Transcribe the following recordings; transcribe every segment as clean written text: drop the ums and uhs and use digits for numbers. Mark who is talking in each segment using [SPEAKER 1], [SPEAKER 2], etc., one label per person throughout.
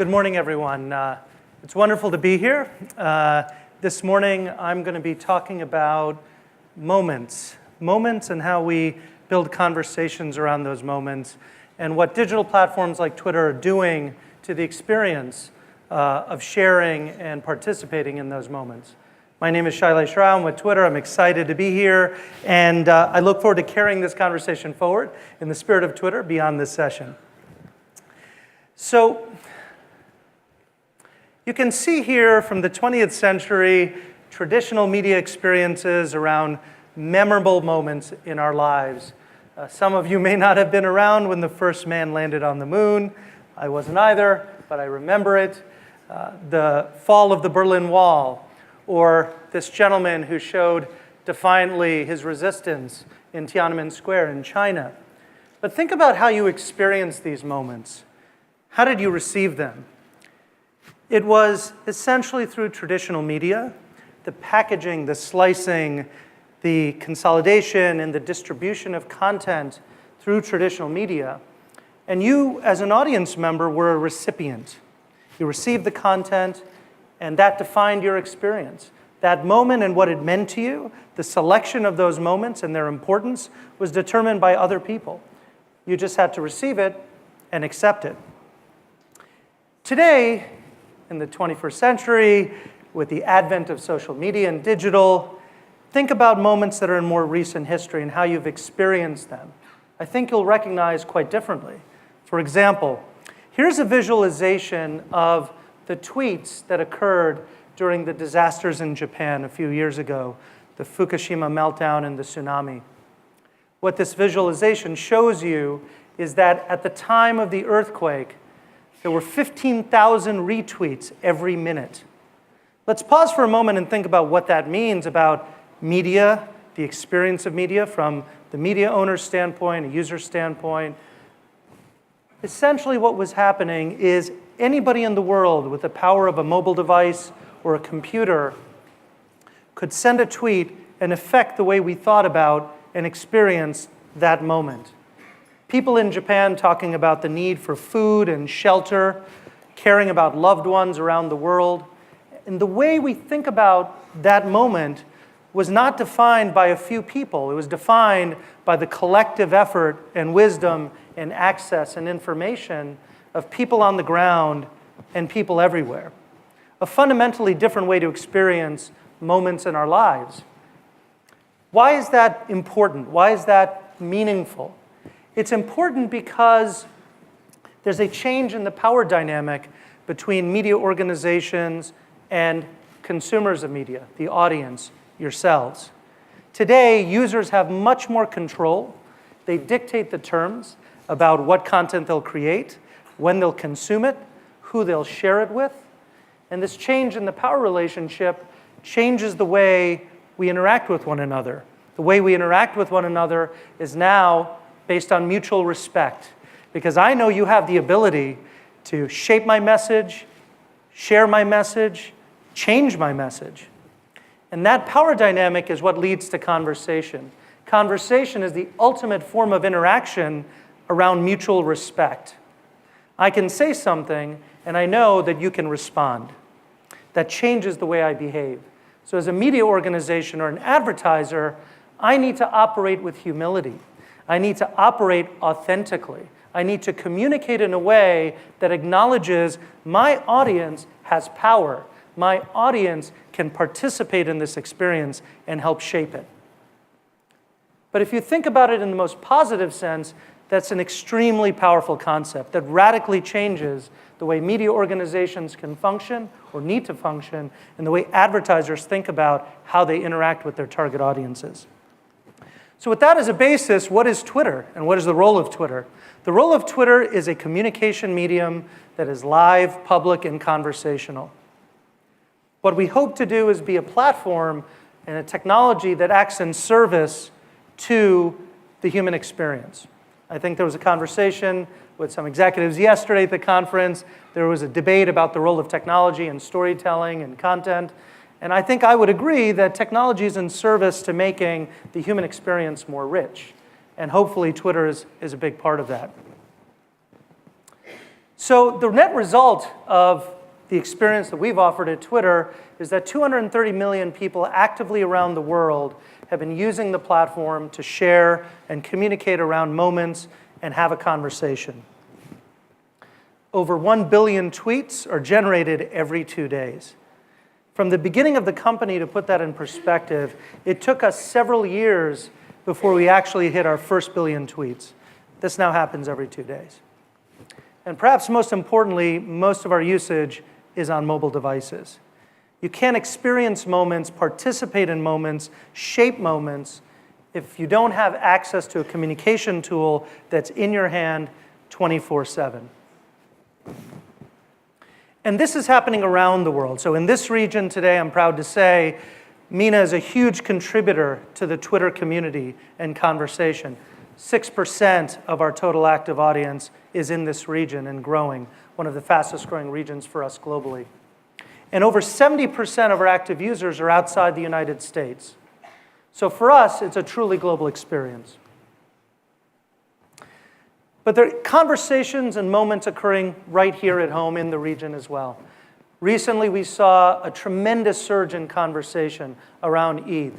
[SPEAKER 1] Good morning, everyone. It's wonderful to be here. This morning, I'm going to be talking about moments and how we build conversations around those moments, and what digital platforms like Twitter are doing to the experience of sharing and participating in those moments. My name is Shailesh Rao. I'm with Twitter. I'm excited to be here, and I look forward to carrying this conversation forward in the spirit of Twitter beyond this session. So, you can see here from the 20th century traditional media experiences around memorable moments in our lives. Some of you may not have been around when the first man landed on the moon. I wasn't either, but I remember it. The fall of the Berlin Wall, or this gentleman who showed defiantly his resistance in Tiananmen Square in China. But think about how you experienced these moments. How did you receive them? It was essentially through traditional media, the packaging, the slicing, the consolidation, and the distribution of content through traditional media. And you, as an audience member, were a recipient. You received the content, and that defined your experience. That moment and what it meant to you, the selection of those moments and their importance was determined by other people. You just had to receive it and accept it. Today, in the 21st century, with the advent of social media and digital, think about moments that are in more recent history and how you've experienced them. I think you'll recognize quite differently. For example, here's a visualization of the tweets that occurred during the disasters in Japan a few years ago, the Fukushima meltdown and the tsunami. What this visualization shows you is that at the time of the earthquake, there were 15,000 retweets every minute. Let's pause for a moment and think about what that means about media, the experience of media from the media owner's standpoint, a user standpoint. Essentially what was happening is anybody in the world with the power of a mobile device or a computer could send a tweet and affect the way we thought about and experienced that moment. People in Japan talking about the need for food and shelter, caring about loved ones around the world. And the way we think about that moment was not defined by a few people. It was defined by the collective effort and wisdom and access and information of people on the ground and people everywhere. A fundamentally different way to experience moments in our lives. Why is that important? Why is that meaningful? It's important because there's a change in the power dynamic between media organizations and consumers of media, the audience, yourselves. Today, users have much more control. They dictate the terms about what content they'll create, when they'll consume it, who they'll share it with. And this change in the power relationship changes the way we interact with one another. The way we interact with one another is now based on mutual respect, because I know you have the ability to shape my message, share my message, change my message. And that power dynamic is what leads to conversation. Conversation is the ultimate form of interaction around mutual respect. I can say something, and I know that you can respond. That changes the way I behave. So as a media organization or an advertiser, I need to operate with humility. I need to operate authentically. I need to communicate in a way that acknowledges my audience has power. My audience can participate in this experience and help shape it. But if you think about it in the most positive sense, that's an extremely powerful concept that radically changes the way media organizations can function or need to function, and the way advertisers think about how they interact with their target audiences. So with that as a basis, what is Twitter, and what is the role of Twitter? The role of Twitter is a communication medium that is live, public, and conversational. What we hope to do is be a platform and a technology that acts in service to the human experience. I think there was a conversation with some executives yesterday at the conference. There was a debate about the role of technology and storytelling and content. And I think I would agree that technology is in service to making the human experience more rich. And hopefully Twitter is a big part of that. So the net result of the experience that we've offered at Twitter is that 230 million people actively around the world have been using the platform to share and communicate around moments and have a conversation. Over 1 billion tweets are generated every 2 days. From the beginning of the company, to put that in perspective, it took us several years before we actually hit our first billion tweets. This now happens every 2 days. And perhaps most importantly, most of our usage is on mobile devices. You can't experience moments, participate in moments, shape moments, if you don't have access to a communication tool that's in your hand 24/7. And this is happening around the world. So in this region today, I'm proud to say, Mina is a huge contributor to the Twitter community and conversation. 6% of our total active audience is in this region and growing, one of the fastest growing regions for us globally. And over 70% of our active users are outside the United States. So for us, it's a truly global experience. But there are conversations and moments occurring right here at home in the region as well. Recently, we saw a tremendous surge in conversation around Eid.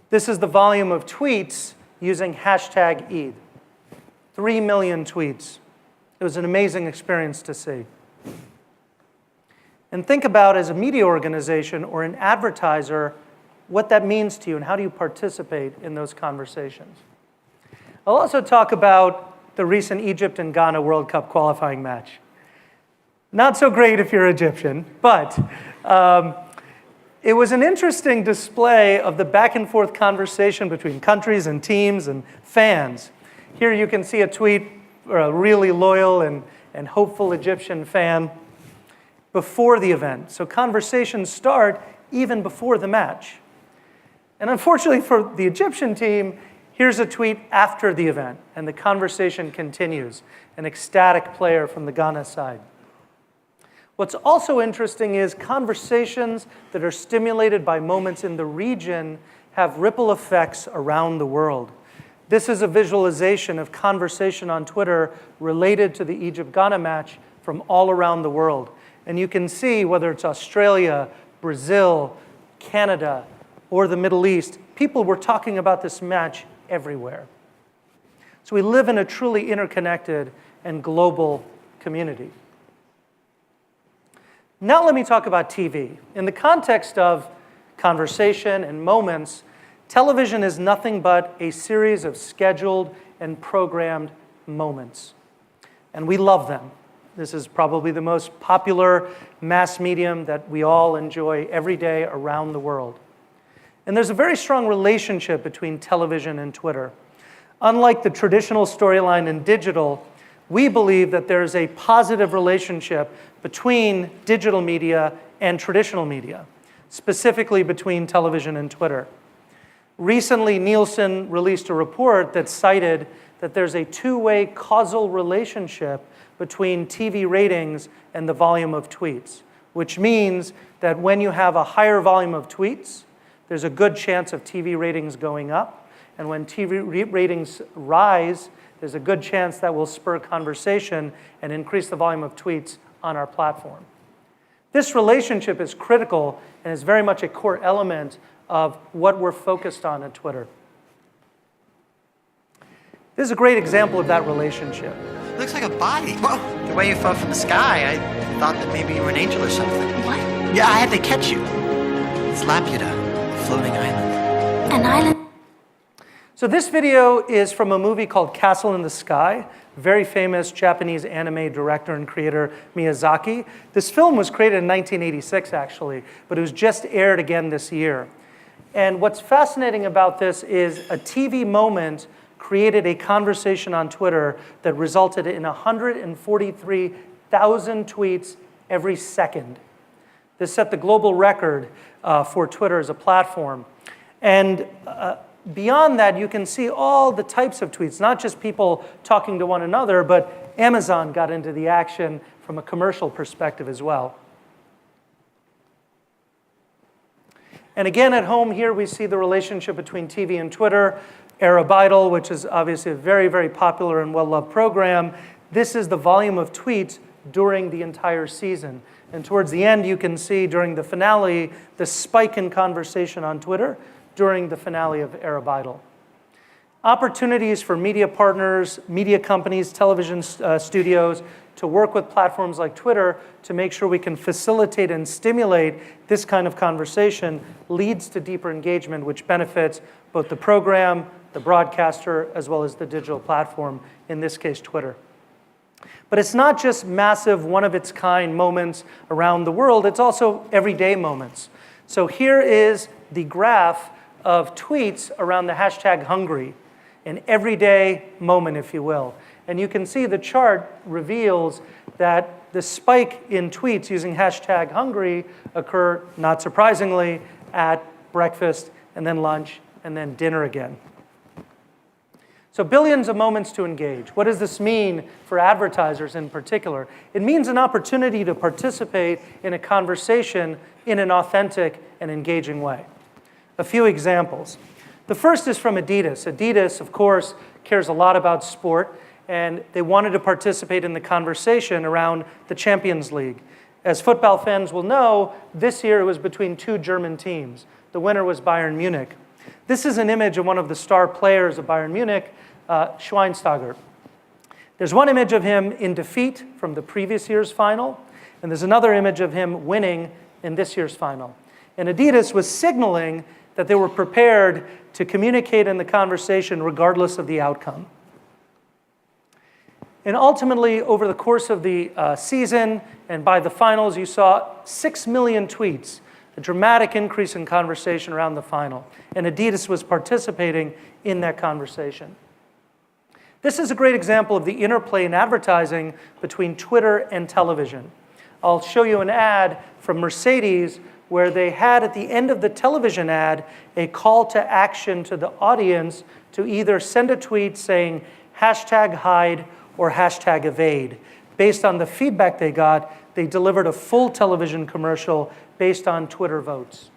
[SPEAKER 1] This is the volume of tweets using hashtag Eid. 3 million tweets. It was an amazing experience to see. And think about, as a media organization or an advertiser, what that means to you and how do you participate in those conversations. I'll also talk about the recent Egypt and Ghana World Cup qualifying match. Not so great if you're Egyptian, but it was an interesting display of the back and forth conversation between countries and teams and fans. Here you can see a tweet or a really loyal and hopeful Egyptian fan before the event. So conversations start even before the match. And unfortunately for the Egyptian team, here's a tweet after the event, and the conversation continues. An ecstatic player from the Ghana side. What's also interesting is conversations that are stimulated by moments in the region have ripple effects around the world. This is a visualization of conversation on Twitter related to the Egypt-Ghana match from all around the world. And you can see whether it's Australia, Brazil, Canada, or the Middle East, people were talking about this match everywhere. So we live in a truly interconnected and global community. Now let me talk about TV. In the context of conversation and moments, television is nothing but a series of scheduled and programmed moments. And we love them. This is probably the most popular mass medium that we all enjoy every day around the world. And there's a very strong relationship between television and Twitter. Unlike the traditional storyline in digital, we believe that there's a positive relationship between digital media and traditional media, specifically between television and Twitter. Recently, Nielsen released a report that cited that there's a two-way causal relationship between TV ratings and the volume of tweets, which means that when you have a higher volume of tweets, there's a good chance of TV ratings going up. And when TV ratings rise, there's a good chance that will spur conversation and increase the volume of tweets on our platform. This relationship is critical and is very much a core element of what we're focused on at Twitter. This is a great example of that relationship.
[SPEAKER 2] It looks like a body. Well, the way you fell from the sky, I thought that maybe you were an angel or something.
[SPEAKER 3] What?
[SPEAKER 2] Yeah, I had to catch you. It's Laputa, a floating island.
[SPEAKER 3] An island?
[SPEAKER 1] So this video is from a movie called Castle in the Sky, very famous Japanese anime director and creator Miyazaki. This film was created in 1986, actually, but it was just aired again this year. And what's fascinating about this is a TV moment created a conversation on Twitter that resulted in 143,000 tweets every second. This set the global record for Twitter as a platform. And beyond that, you can see all the types of tweets, not just people talking to one another, but Amazon got into the action from a commercial perspective as well. And again, at home here, we see the relationship between TV and Twitter. Arab Idol, which is obviously a very, very popular and well-loved program. This is the volume of tweets during the entire season. And towards the end, you can see during the finale, the spike in conversation on Twitter during the finale of Arab Idol. Opportunities for media partners, media companies, television studios to work with platforms like Twitter to make sure we can facilitate and stimulate this kind of conversation leads to deeper engagement, which benefits both the program, the broadcaster, as well as the digital platform, in this case, Twitter. But it's not just massive, one-of-its-kind moments around the world, it's also everyday moments. So here is the graph of tweets around the hashtag hungry, an everyday moment, if you will. And you can see the chart reveals that the spike in tweets using hashtag hungry occur, not surprisingly, at breakfast, and then lunch, and then dinner again. So billions of moments to engage. What does this mean for advertisers in particular? It means an opportunity to participate in a conversation in an authentic and engaging way. A few examples. The first is from Adidas. Adidas, of course, cares a lot about sport, and they wanted to participate in the conversation around the Champions League. As football fans will know, this year it was between two German teams. The winner was Bayern Munich. This is an image of one of the star players of Bayern Munich, Schweinsteiger. There's one image of him in defeat from the previous year's final, and there's another image of him winning in this year's final. And Adidas was signaling that they were prepared to communicate in the conversation regardless of the outcome. And ultimately, over the course of the season and by the finals, you saw 6 million tweets, a dramatic increase in conversation around the final. And Adidas was participating in that conversation. This is a great example of the interplay in advertising between Twitter and television. I'll show you an ad from Mercedes where they had at the end of the television ad a call to action to the audience to either send a tweet saying hashtag hide or hashtag evade. Based on the feedback they got, they delivered a full television commercial based on Twitter votes.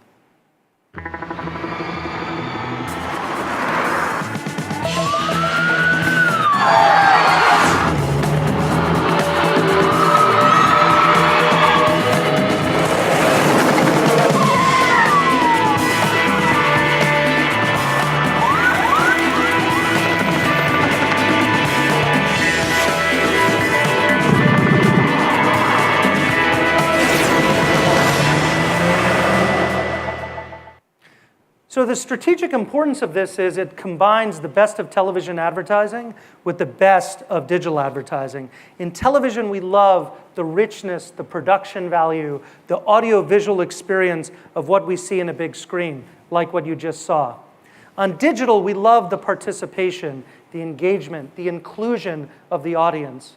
[SPEAKER 1] So the strategic importance of this is it combines the best of television advertising with the best of digital advertising. In television, we love the richness, the production value, the audio-visual experience of what we see in a big screen, like what you just saw. On digital, we love the participation, the engagement, the inclusion of the audience.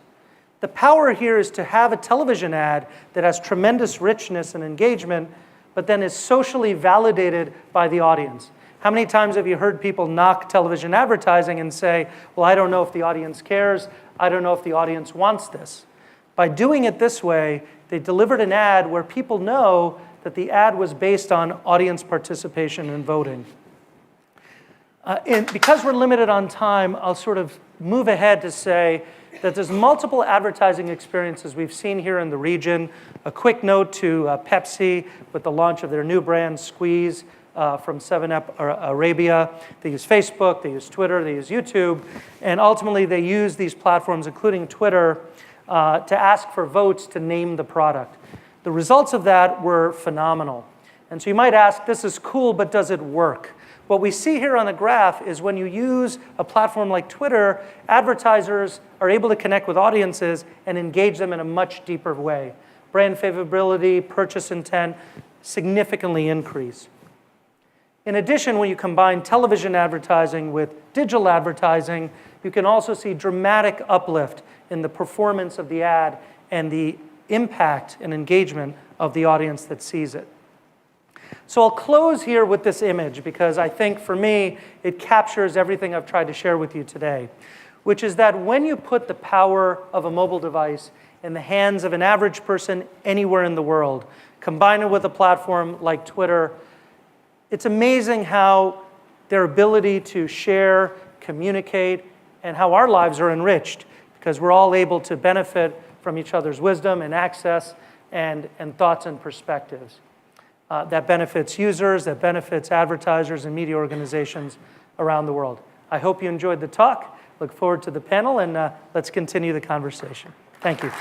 [SPEAKER 1] The power here is to have a television ad that has tremendous richness and engagement, but then is socially validated by the audience. How many times have you heard people knock television advertising and say, well, I don't know if the audience cares, I don't know if the audience wants this. By doing it this way, they delivered an ad where people know that the ad was based on audience participation and voting. And because we're limited on time, I'll sort of move ahead to say that there's multiple advertising experiences we've seen here in the region. A quick note to Pepsi with the launch of their new brand, Squeeze, from 7-Up Arabia. They use Facebook, they use Twitter, they use YouTube, and ultimately they use these platforms, including Twitter, to ask for votes to name the product. The results of that were phenomenal. And so you might ask, this is cool, but does it work? What we see here on the graph is when you use a platform like Twitter, advertisers are able to connect with audiences and engage them in a much deeper way. Brand favorability, purchase intent significantly increase. In addition, when you combine television advertising with digital advertising, you can also see dramatic uplift in the performance of the ad and the impact and engagement of the audience that sees it. So I'll close here with this image because I think for me, it captures everything I've tried to share with you today, which is that when you put the power of a mobile device in the hands of an average person anywhere in the world, combine it with a platform like Twitter, it's amazing how their ability to share, communicate, and how our lives are enriched because we're all able to benefit from each other's wisdom and access and thoughts and perspectives. That benefits users, that benefits advertisers and media organizations around the world. I hope you enjoyed the talk. Look forward to the panel, and let's continue the conversation. Thank you.